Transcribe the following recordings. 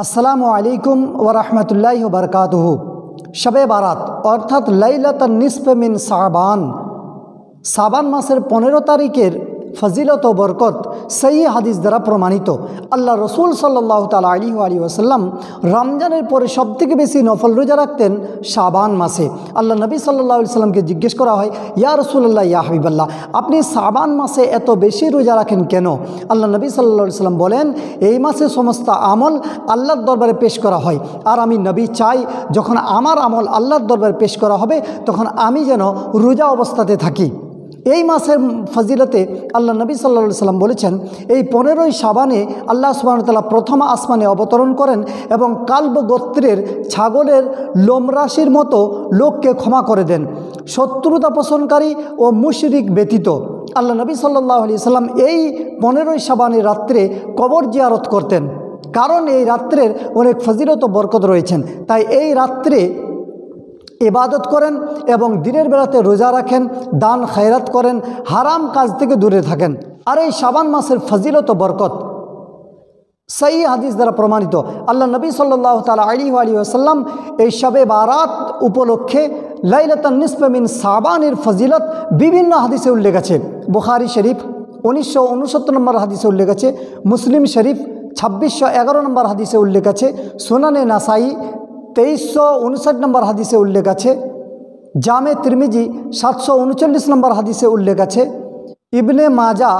আসসালামু আলাইকুম ওয়া রাহমাতুল্লাহি ওয়া বারাকাতুহু। শবে বারাত অর্থাৎ লাইলাতুন নিসফ মিন শাবান মাসের 15 তারিখের ফজিলত ও বরকত সহি হাদিস দ্বারা প্রমাণিত। আল্লাহ রসুল সাল্লাল্লাহু তাআলা আলাইহি ওয়াসাল্লাম রমজানের পরে সবথেকে বেশি নফল রোজা রাখতেন শাবান মাসে। আল্লাহ নবী সাল্লাল্লাহু আলাইহি সাল্লামকে জিজ্ঞেস করা হয়, ইয়া রাসূলুল্লাহ, ইয়া হাবিবাল্লাহ, আপনি শাবান মাসে এত বেশি রোজা রাখেন কেন? আল্লাহ নবী সাল্লাল্লাহু আলাইহি সাল্লাম বলেন, এই মাসে সমস্ত আমল আল্লাহর দরবারে পেশ করা হয়, আর আমি নবী চাই যখন আমার আমল আল্লাহর দরবারে পেশ করা হবে তখন আমি যেন রোজা অবস্থাতে থাকি। এই মাসের ফজিলতে আল্লাহ নবী সাল্লাল্লাহু আলাইহি সাল্লাম বলেছেন, এই 15ই শাবানে আল্লাহ সুবহানাহু ওয়া তাআলা প্রথম আসমানে অবতরণ করেন এবং কালব গোত্রের ছাগলের লোমরাশির মতো লোককে ক্ষমা করে দেন, শত্রুতা পোষণকারী ও মুশরিক ব্যতীত। আল্লাহ নবী সাল্লাল্লাহু আলাইহি সাল্লাম এই 15ই শাবানের রাত্রে কবর জিয়ারত করতেন, কারণ এই রাত্রের অনেক ফজিলত ও বরকত রয়েছেন। তাই এই রাত্রে ইবাদত করেন এবং দিনের বেলাতে রোজা রাখেন, দান খায়রাত করেন, হারাম কাজ থেকে দূরে থাকেন। আর এই শাবান মাসের ফজিলত ও বরকত সহি হাদিস দ্বারা প্রমাণিত। আল্লাহ নবী সাল্লাল্লাহু তাআলা আলাইহি ওয়াসাল্লাম এই শবে বারাত উপলক্ষে লাইলাতুন নিসফ মিন শাবানের ফজিলত বিভিন্ন হাদিসে উল্লেখ আছে। বুখারী শরীফ 1969 নম্বর হাদিসে উল্লেখ আছে, মুসলিম শরীফ 2611 নম্বর হাদিসে উল্লেখ আছে, সুনানে নাসাই 2359 নম্বর হাদিসে উল্লেখ আছে, জামে তিরমিজি 739 নম্বর হাদিসে উল্লেখ আছে, ইবনে মাজা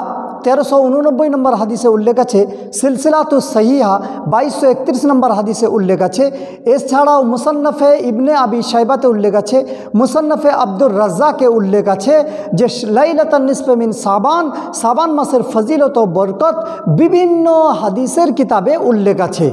1389 নম্বর হাদিসে উল্লেখ আছে, সিলসিলাতুস সহিহা 2231 নম্বর হাদিসে উল্লেখ আছে। এছাড়াও মুসান্নফে ইবনে আবি শাইবাতে উল্লেখ আছে, মুসান্নফে আব্দুর রাজ্জাকে উল্লেখ আছে যে লাইলাতুন নিসফ মিন শাবান মাসের ফজিলত ও বরকত বিভিন্ন হাদিসের কিতাবে উল্লেখ আছে।